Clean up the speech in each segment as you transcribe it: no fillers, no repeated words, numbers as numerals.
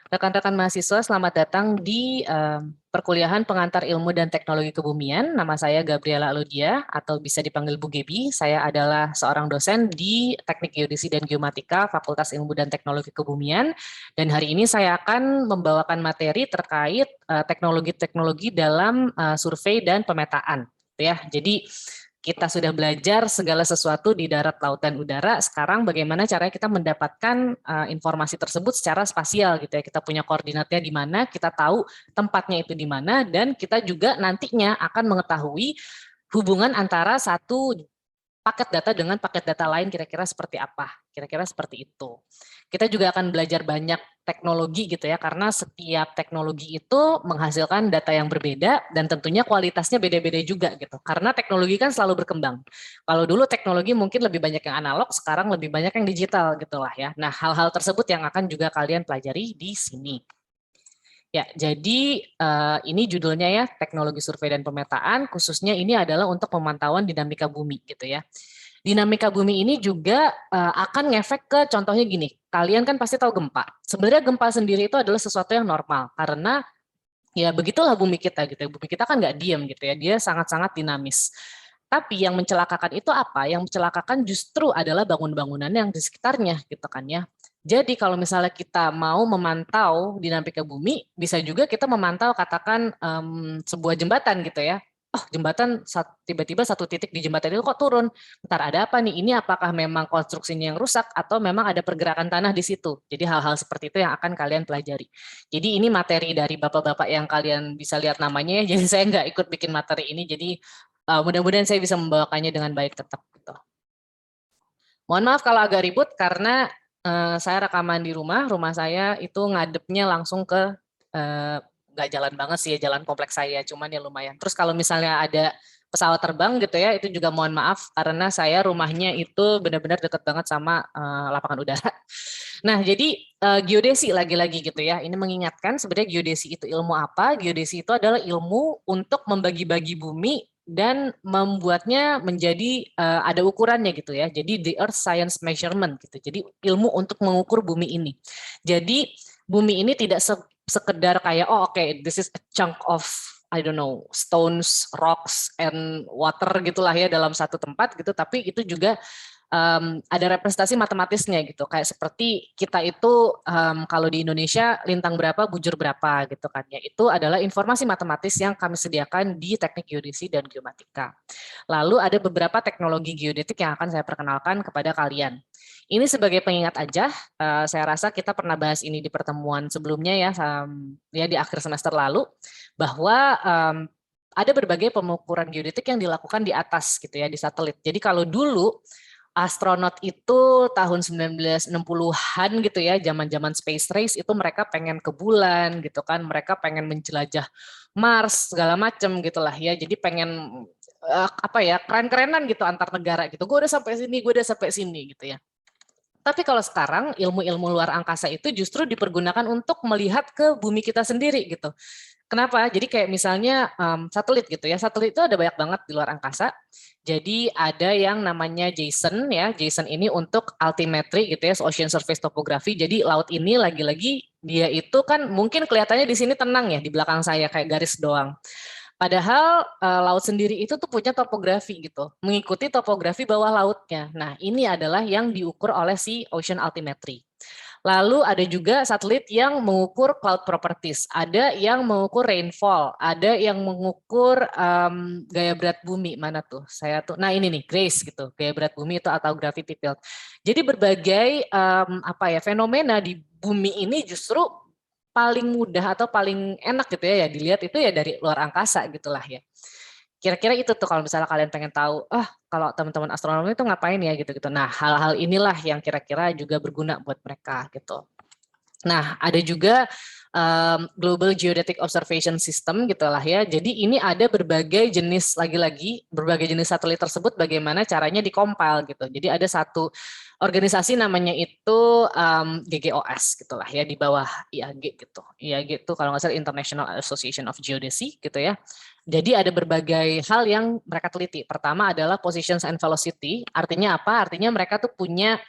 Rekan-rekan mahasiswa, selamat datang di perkuliahan pengantar ilmu dan teknologi kebumian. Nama saya Gabriela Alodia atau bisa dipanggil Bu Gebi. Saya adalah seorang dosen di Teknik Geodesi dan Geomatika Fakultas Ilmu dan Teknologi Kebumian. Dan hari ini saya akan membawakan materi terkait teknologi-teknologi dalam survei dan pemetaan. Ya, jadi kita sudah belajar segala sesuatu di darat, laut, dan udara. Sekarang bagaimana caranya kita mendapatkan informasi tersebut secara spasial gitu ya. Kita punya koordinatnya di mana, kita tahu tempatnya itu di mana, dan kita juga nantinya akan mengetahui hubungan antara satu paket data dengan paket data lain kira-kira seperti apa. Kira-kira seperti itu. Kita juga akan belajar banyak teknologi gitu ya, karena setiap teknologi itu menghasilkan data yang berbeda dan tentunya kualitasnya beda-beda juga gitu. Karena teknologi kan selalu berkembang. Kalau dulu teknologi mungkin lebih banyak yang analog, sekarang lebih banyak yang digital gitulah ya. Nah, hal-hal tersebut yang akan juga kalian pelajari di sini. Ya, jadi ini judulnya ya, teknologi survei dan pemetaan, khususnya ini adalah untuk pemantauan dinamika bumi gitu ya. Dinamika bumi ini juga akan ngefek ke contohnya gini, kalian kan pasti tahu gempa. Sebenarnya gempa sendiri itu adalah sesuatu yang normal, karena ya begitulah bumi kita gitu ya. Bumi kita kan nggak diam gitu ya, dia sangat-sangat dinamis. Tapi yang mencelakakan itu apa? Yang mencelakakan justru adalah bangunan-bangunan yang di sekitarnya gitu kan ya. Jadi kalau misalnya kita mau memantau dinamika bumi, bisa juga kita memantau katakan sebuah jembatan gitu ya. Oh jembatan tiba-tiba satu titik di jembatan itu kok turun. Bentar ada apa nih? Ini apakah memang konstruksinya yang rusak atau memang ada pergerakan tanah di situ? Jadi hal-hal seperti itu yang akan kalian pelajari. Jadi ini materi dari bapak-bapak yang kalian bisa lihat namanya ya. Jadi saya nggak ikut bikin materi ini. Jadi mudah-mudahan saya bisa membawakannya dengan baik tetap. Gitu. Mohon maaf kalau agak ribut karena saya rekaman di rumah saya itu ngadepnya langsung ke nggak jalan banget sih ya, jalan kompleks saya, cuman ya lumayan. Terus kalau misalnya ada pesawat terbang gitu ya, itu juga mohon maaf karena saya rumahnya itu benar-benar dekat banget sama lapangan udara. Nah, jadi geodesi lagi-lagi gitu ya. Ini mengingatkan sebenarnya geodesi itu ilmu apa? Geodesi itu adalah ilmu untuk membagi-bagi bumi dan membuatnya menjadi ada ukurannya gitu ya. Jadi the earth science measurement gitu. Jadi ilmu untuk mengukur bumi ini. Jadi bumi ini tidak sekedar kayak oh oke, this is a chunk of I don't know, stones, rocks, and water gitulah ya dalam satu tempat gitu. Tapi itu juga ada representasi matematisnya gitu. Kayak seperti kita itu kalau di Indonesia lintang berapa, bujur berapa gitu kan ya. Itu adalah informasi matematis yang kami sediakan di teknik geodesi dan geomatika. Lalu ada beberapa teknologi geodetik yang akan saya perkenalkan kepada kalian. Ini sebagai pengingat aja, saya rasa kita pernah bahas ini di pertemuan sebelumnya ya di akhir semester lalu, bahwa ada berbagai pengukuran geodetik yang dilakukan di atas gitu ya, di satelit. Jadi kalau dulu astronot itu tahun 1960-an gitu ya, zaman-zaman space race itu mereka pengen ke bulan gitu kan, mereka pengen menjelajah Mars segala macem gitulah ya. Jadi pengen apa ya, keren-kerenan gitu antar negara gitu. Gue udah sampai sini, gue udah sampai sini gitu ya. Tapi kalau sekarang ilmu-ilmu luar angkasa itu justru dipergunakan untuk melihat ke bumi kita sendiri gitu. Kenapa? Jadi kayak misalnya satelit gitu ya. Satelit itu ada banyak banget di luar angkasa. Jadi ada yang namanya JSON ya. JSON ini untuk altimetry gitu ya, ocean surface topography. Jadi laut ini lagi-lagi dia itu kan mungkin kelihatannya di sini tenang ya, di belakang saya kayak garis doang. Padahal laut sendiri itu tuh punya topografi gitu, mengikuti topografi bawah lautnya. Nah, ini adalah yang diukur oleh si ocean altimetry. Lalu ada juga satelit yang mengukur cloud properties, ada yang mengukur rainfall, ada yang mengukur gaya berat bumi. Mana tuh? Saya tuh, nah ini nih GRACE gitu, gaya berat bumi itu atau gravity field. Jadi berbagai apa ya fenomena di bumi ini justru paling mudah atau paling enak gitu ya dilihat itu ya dari luar angkasa gitulah ya. Kira-kira itu tuh kalau misalnya kalian pengen tahu, kalau teman-teman astronomi itu ngapain ya gitu-gitu. Nah, hal-hal inilah yang kira-kira juga berguna buat mereka gitu. Nah, ada juga Global Geodetic Observation System gitulah ya. Jadi ini ada berbagai jenis lagi-lagi berbagai jenis satelit tersebut bagaimana caranya dikompil gitu. Jadi ada satu organisasi namanya itu GGOS gitulah ya di bawah IAG gitu. IAG itu kalau nggak salah International Association of Geodesy gitu ya. Jadi ada berbagai hal yang mereka teliti. Pertama adalah positions and velocity. Artinya apa? Artinya mereka tuh punya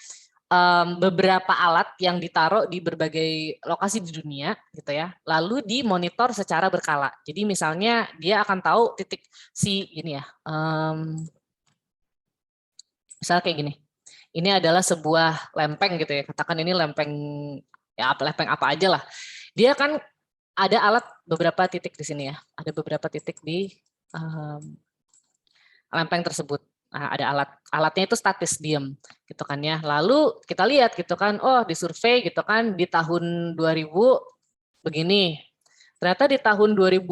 beberapa alat yang ditaruh di berbagai lokasi di dunia gitu ya, lalu dimonitor secara berkala. Jadi misalnya dia akan tahu titik si ini ya, misalnya kayak gini. Ini adalah sebuah lempeng gitu ya, katakan ini lempeng ya lempeng apa aja lah. Dia kan ada alat beberapa titik di sini ya, ada beberapa titik di lempeng tersebut. Nah, ada alatnya itu statis diem gitu kan ya. Lalu kita lihat gitu kan, oh di survei gitu kan di tahun 2000 begini. Ternyata di tahun 2000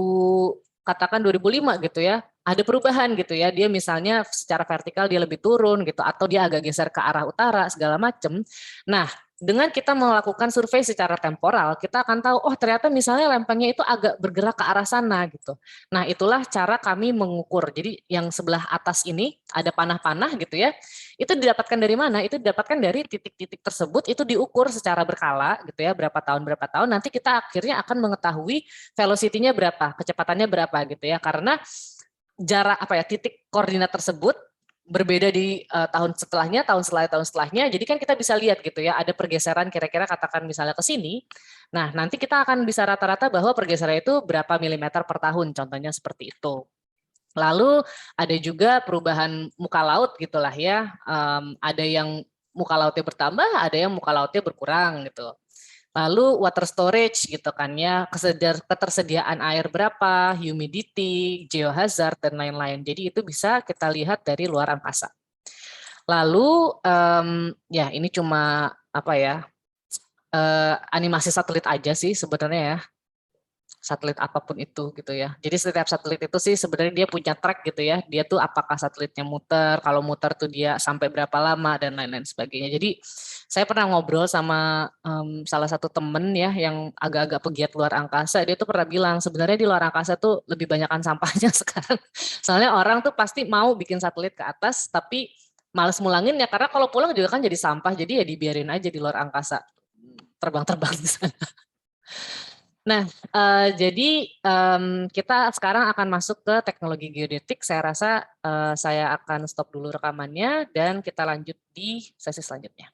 katakan 2005 gitu ya, ada perubahan gitu ya. Dia misalnya secara vertikal dia lebih turun gitu atau dia agak geser ke arah utara segala macam. Nah, dengan kita melakukan survei secara temporal, kita akan tahu, oh ternyata misalnya lempengnya itu agak bergerak ke arah sana gitu. Nah itulah cara kami mengukur. Jadi yang sebelah atas ini ada panah-panah gitu ya, itu didapatkan dari mana? Itu didapatkan dari titik-titik tersebut, itu diukur secara berkala gitu ya, berapa tahun, nanti kita akhirnya akan mengetahui velocity-nya berapa, kecepatannya berapa gitu ya, karena jarak apa ya, titik koordinat tersebut berbeda di tahun setelahnya, jadi kan kita bisa lihat gitu ya, ada pergeseran kira-kira katakan misalnya ke sini, nah nanti kita akan bisa rata-rata bahwa pergeseran itu berapa milimeter per tahun, contohnya seperti itu. Lalu ada juga perubahan muka laut gitulah ya, ada yang muka lautnya bertambah, ada yang muka lautnya berkurang gitu. Lalu water storage gitu kan ya, ketersediaan air berapa, humidity, geohazard, dan lain-lain. Jadi itu bisa kita lihat dari luar angkasa. Lalu ya ini cuma apa ya, animasi satelit aja sih sebenarnya ya, satelit apapun itu gitu ya. Jadi setiap satelit itu sih sebenarnya dia punya track gitu ya. Dia tuh apakah satelitnya muter, kalau muter tuh dia sampai berapa lama dan lain-lain sebagainya. Jadi saya pernah ngobrol sama salah satu temen ya yang agak-agak pegiat luar angkasa. Dia tuh pernah bilang sebenarnya di luar angkasa tuh lebih banyakan sampahnya sekarang. Soalnya orang tuh pasti mau bikin satelit ke atas tapi males mulangin ya karena kalau pulang juga kan jadi sampah. Jadi ya dibiarin aja di luar angkasa terbang-terbang di sana. Nah, jadi kita sekarang akan masuk ke teknologi geodetik. Saya rasa saya akan stop dulu rekamannya dan kita lanjut di sesi selanjutnya.